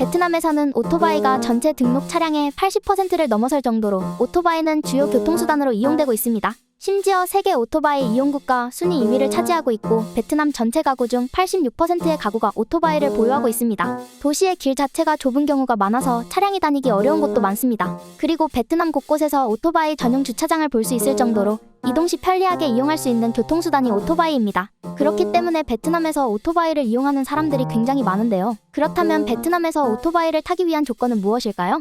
베트남에서는 오토바이가 전체 등록 차량의 80%를 넘어설 정도로 오토바이는 주요 교통수단으로 이용되고 있습니다. 심지어 세계 오토바이 이용국가 순위 2위를 차지하고 있고 베트남 전체 가구 중 86%의 가구가 오토바이를 보유하고 있습니다. 도시의 길 자체가 좁은 경우가 많아서 차량이 다니기 어려운 곳도 많습니다. 그리고 베트남 곳곳에서 오토바이 전용 주차장을 볼 수 있을 정도로 이동 시 편리하게 이용할 수 있는 교통수단이 오토바이입니다. 그렇기 때문에 베트남에서 오토바이를 이용하는 사람들이 굉장히 많은데요. 그렇다면 베트남에서 오토바이를 타기 위한 조건은 무엇일까요?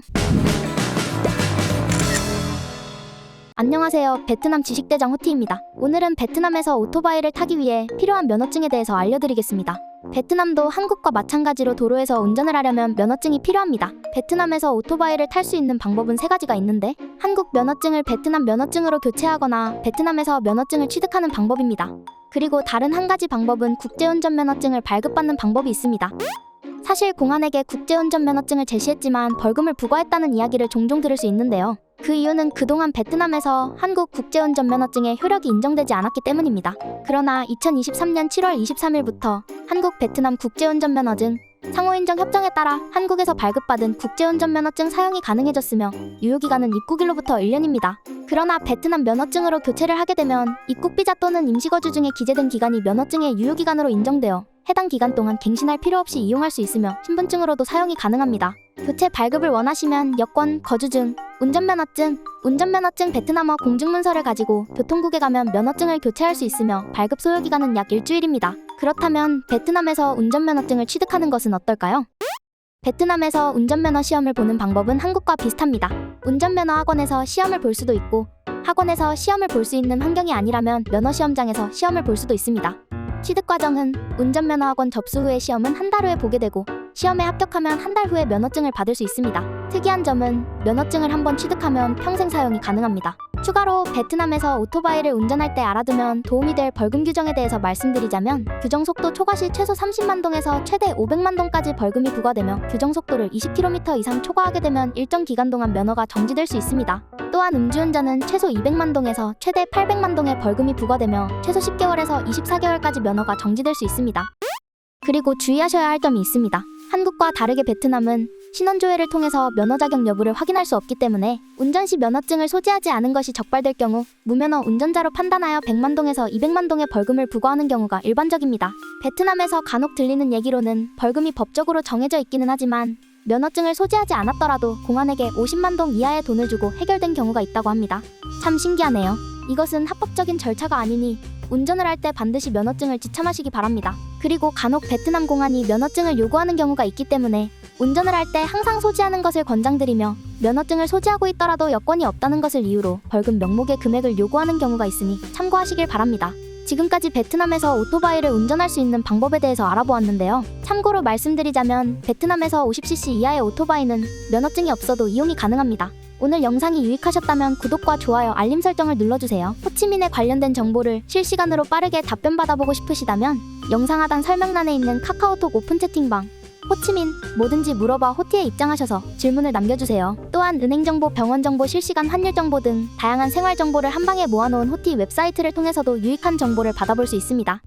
안녕하세요. 베트남 지식대장 호티입니다. 오늘은 베트남에서 오토바이를 타기 위해 필요한 면허증에 대해서 알려드리겠습니다. 베트남도 한국과 마찬가지로 도로에서 운전을 하려면 면허증이 필요합니다. 베트남에서 오토바이를 탈 수 있는 방법은 3가지가 있는데 한국 면허증을 베트남 면허증으로 교체하거나 베트남에서 면허증을 취득하는 방법입니다. 그리고 다른 한 가지 방법은 국제운전면허증을 발급받는 방법이 있습니다. 사실 공안에게 국제운전면허증을 제시했지만 벌금을 부과했다는 이야기를 종종 들을 수 있는데요. 그 이유는 그동안 베트남에서 한국 국제운전면허증의 효력이 인정되지 않았기 때문입니다. 그러나 2023년 7월 23일부터 한국 베트남 국제운전면허증 상호인정 협정에 따라 한국에서 발급받은 국제운전면허증 사용이 가능해졌으며 유효기간은 입국일로부터 1년입니다. 그러나 베트남 면허증으로 교체를 하게 되면 입국비자 또는 임시거주 중에 기재된 기간이 면허증의 유효기간으로 인정되어 해당 기간 동안 갱신할 필요 없이 이용할 수 있으며 신분증으로도 사용이 가능합니다. 교체 발급을 원하시면 여권, 거주증, 운전면허증 베트남어 공증문서를 가지고 교통국에 가면 면허증을 교체할 수 있으며 발급 소요기간은 약 일주일입니다. 그렇다면 베트남에서 운전면허증을 취득하는 것은 어떨까요? 베트남에서 운전면허 시험을 보는 방법은 한국과 비슷합니다. 운전면허 학원에서 시험을 볼 수도 있고 학원에서 시험을 볼 수 있는 환경이 아니라면 면허시험장에서 시험을 볼 수도 있습니다. 취득 과정은 운전면허 학원 접수 후에 시험은 한 달 후에 보게 되고 시험에 합격하면 한 달 후에 면허증을 받을 수 있습니다. 특이한 점은 면허증을 한번 취득하면 평생 사용이 가능합니다. 추가로 베트남에서 오토바이를 운전할 때 알아두면 도움이 될 벌금 규정에 대해서 말씀드리자면 규정속도 초과 시 최소 30만 동에서 최대 500만 동까지 벌금이 부과되며 규정속도를 20km 이상 초과하게 되면 일정 기간 동안 면허가 정지될 수 있습니다. 또한 음주운전은 최소 200만 동에서 최대 800만 동의 벌금이 부과되며 최소 10개월에서 24개월까지 면허가 정지될 수 있습니다. 그리고 주의하셔야 할 점이 있습니다. 한국과 다르게 베트남은 신원조회를 통해서 면허 자격 여부를 확인할 수 없기 때문에 운전 시 면허증을 소지하지 않은 것이 적발될 경우 무면허 운전자로 판단하여 100만 동에서 200만 동의 벌금을 부과하는 경우가 일반적입니다. 베트남에서 간혹 들리는 얘기로는 벌금이 법적으로 정해져 있기는 하지만 면허증을 소지하지 않았더라도 공안에게 50만 동 이하의 돈을 주고 해결된 경우가 있다고 합니다. 참 신기하네요. 이것은 합법적인 절차가 아니니 운전을 할 때 반드시 면허증을 지참하시기 바랍니다. 그리고 간혹 베트남 공안이 면허증을 요구하는 경우가 있기 때문에 운전을 할 때 항상 소지하는 것을 권장드리며 면허증을 소지하고 있더라도 여권이 없다는 것을 이유로 벌금 명목의 금액을 요구하는 경우가 있으니 참고하시길 바랍니다. 지금까지 베트남에서 오토바이를 운전할 수 있는 방법에 대해서 알아보았는데요. 참고로 말씀드리자면 베트남에서 50cc 이하의 오토바이는 면허증이 없어도 이용이 가능합니다. 오늘 영상이 유익하셨다면 구독과 좋아요, 알림 설정을 눌러주세요. 호치민에 관련된 정보를 실시간으로 빠르게 답변 받아보고 싶으시다면 영상 하단 설명란에 있는 카카오톡 오픈 채팅방 호치민 뭐든지 물어봐 호티에 입장하셔서 질문을 남겨주세요. 또한 은행정보, 병원정보, 실시간 환율정보 등 다양한 생활정보를 한방에 모아놓은 호티 웹사이트를 통해서도 유익한 정보를 받아볼 수 있습니다.